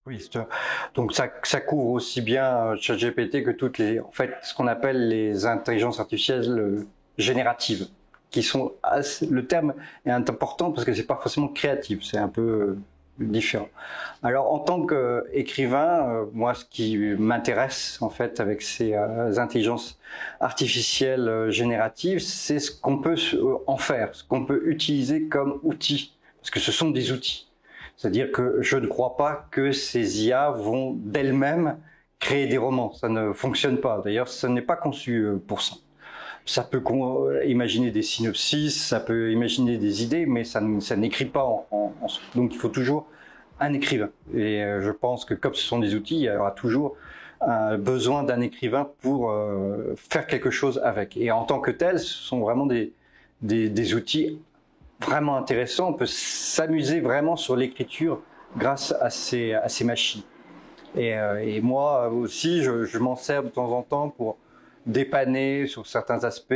Oui, donc ça couvre aussi bien ChatGPT que en fait, ce qu'on appelle les intelligences artificielles génératives, qui sont le terme est important parce que c'est pas forcément créatif, c'est un peu différent. Alors, en tant qu'écrivain, moi, ce qui m'intéresse en fait avec ces intelligences artificielles génératives, c'est ce qu'on peut en faire, ce qu'on peut utiliser comme outil, parce que ce sont des outils. C'est-à-dire que je ne crois pas que ces IA vont d'elles-mêmes créer des romans. Ça ne fonctionne pas. D'ailleurs, ça n'est pas conçu pour ça. Ça peut imaginer des synopsis, ça peut imaginer des idées, mais ça n'écrit pas donc il faut toujours un écrivain. Et je pense que comme ce sont des outils, il y aura toujours besoin d'un écrivain pour faire quelque chose avec. Et en tant que tel, ce sont vraiment des outils vraiment intéressants. On peut s'amuser vraiment sur l'écriture grâce à ces machines. Et moi aussi, je m'en sers de temps en temps pour dépanner sur certains aspects,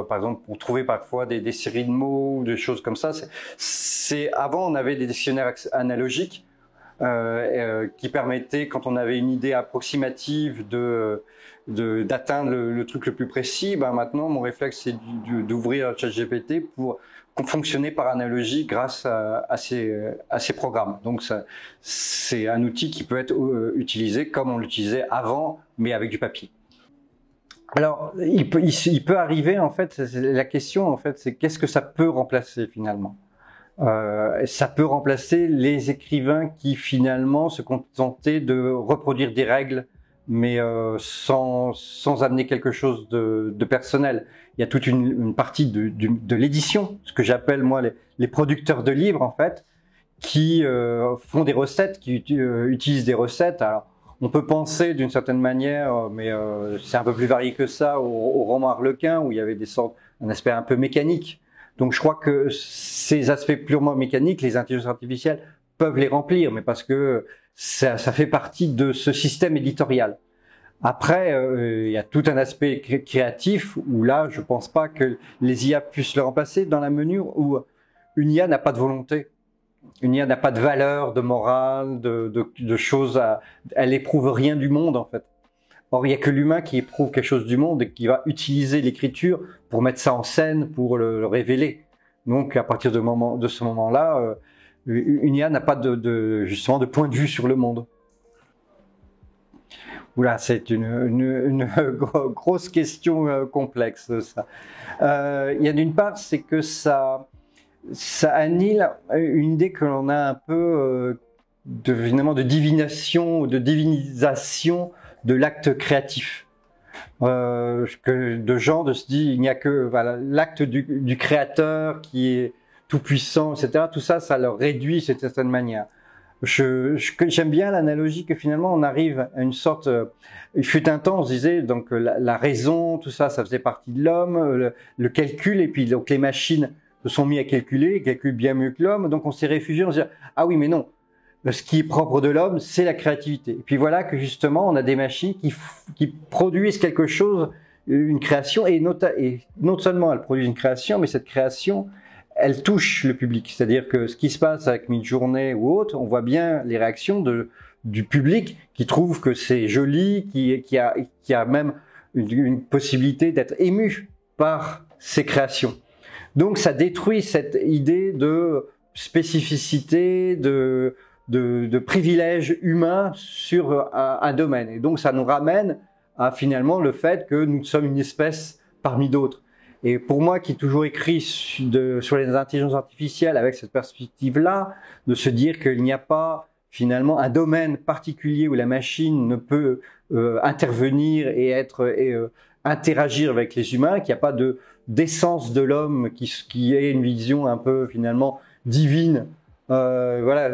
par exemple pour trouver parfois des séries de mots ou des choses comme ça. Avant, on avait des dictionnaires analogiques qui permettaient, quand on avait une idée approximative d'atteindre le truc le plus précis, maintenant mon réflexe c'est d'ouvrir ChatGPT pour fonctionner par analogie grâce à ces programmes. Donc c'est un outil qui peut être utilisé comme on l'utilisait avant, mais avec du papier. Alors, il peut arriver, en fait, la question, en fait, c'est qu'est-ce que ça peut remplacer, finalement? Ça peut remplacer les écrivains qui, finalement, se contentaient de reproduire des règles, mais sans amener quelque chose de personnel. Il y a toute une partie de l'édition, ce que j'appelle, moi, les producteurs de livres, en fait, qui font des recettes, qui utilisent des recettes. Alors, on peut penser d'une certaine manière, mais c'est un peu plus varié que ça, au roman Harlequin, où il y avait un aspect un peu mécanique. Donc je crois que ces aspects purement mécaniques, les intelligences artificielles peuvent les remplir, mais parce que ça fait partie de ce système éditorial. Après, il y a tout un aspect créatif, où là, je pense pas que les IA puissent le remplacer, dans la mesure où une IA n'a pas de volonté. Une IA n'a pas de valeur, de morale, de choses elle éprouve rien du monde, en fait. Or, il y a que l'humain qui éprouve quelque chose du monde et qui va utiliser l'écriture pour mettre ça en scène, pour le révéler. Donc, à partir de ce moment-là, une IA n'a pas justement de point de vue sur le monde. Oula, c'est une grosse question complexe, ça. Il y a d'une part, c'est que ça annule une idée que l'on a un peu finalement de divination, de divinisation de l'acte créatif. De gens de se dire il n'y a que l'acte du créateur qui est tout puissant, etc. Tout ça, ça leur réduit d'une certaine manière. J'aime bien l'analogie que finalement on arrive à une sorte. Il fut un temps, on se disait donc la raison, tout ça, ça faisait partie de l'homme, le calcul, et puis donc les machines se sont mis à calculer, ils calculent bien mieux que l'homme, donc on s'est réfugié, on se dit ah oui mais non, ce qui est propre de l'homme, c'est la créativité. Et puis voilà que justement on a des machines qui produisent quelque chose, une création, et non seulement elles produisent une création, mais cette création, elle touche le public. C'est-à-dire que ce qui se passe avec Midjourney ou autre, on voit bien les réactions du public qui trouve que c'est joli, qui a même une possibilité d'être ému par ces créations. Donc ça détruit cette idée de spécificité, de privilège humain sur un domaine. Et donc ça nous ramène à finalement le fait que nous sommes une espèce parmi d'autres. Et pour moi qui ai toujours écrit sur les intelligences artificielles avec cette perspective-là, de se dire qu'il n'y a pas finalement un domaine particulier où la machine ne peut intervenir et interagir avec les humains, qu'il n'y a pas d'essence de l'homme qui ait une vision un peu finalement divine. Voilà,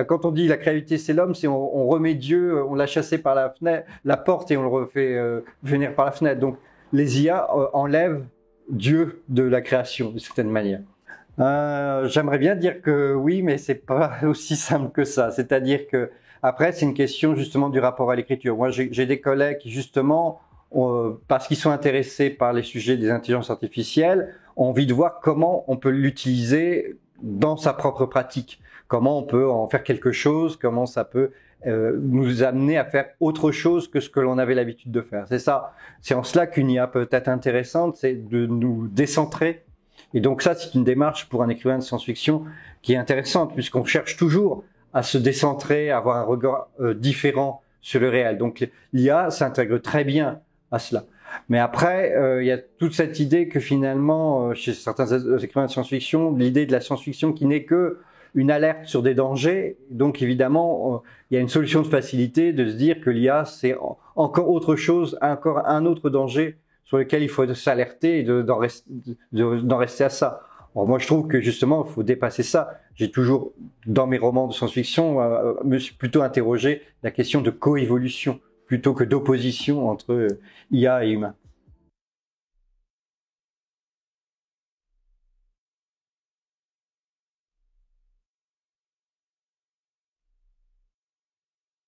quand on dit la créativité c'est l'homme, c'est on remet Dieu, on l'a chassé par la porte et on le refait venir par la fenêtre. Donc les IA enlèvent Dieu de la création d'une certaine manière. J'aimerais bien dire que oui, mais c'est pas aussi simple que ça. C'est-à-dire que après c'est une question justement du rapport à l'écriture. Moi j'ai des collègues qui justement parce qu'ils sont intéressés par les sujets des intelligences artificielles, ont envie de voir comment on peut l'utiliser dans sa propre pratique. comment on peut en faire quelque chose, comment ça peut nous amener à faire autre chose que ce que l'on avait l'habitude de faire. C'est ça, c'est en cela qu'une IA peut être intéressante, c'est de nous décentrer. Et donc ça, c'est une démarche pour un écrivain de science-fiction qui est intéressante, puisqu'on cherche toujours à se décentrer, à avoir un regard différent sur le réel. Donc l'IA s'intègre très bien à cela. Mais après, il y a toute cette idée que finalement, chez certains écrivains de science-fiction, l'idée de la science-fiction qui n'est que une alerte sur des dangers. Donc évidemment, il y a une solution de facilité de se dire que l'IA, c'est encore autre chose, encore un autre danger sur lequel il faut s'alerter et d'en rester à ça. Alors moi, je trouve que justement, il faut dépasser ça. J'ai toujours, dans mes romans de science-fiction, me suis plutôt interrogé la question de coévolution plutôt que d'opposition entre IA et humain.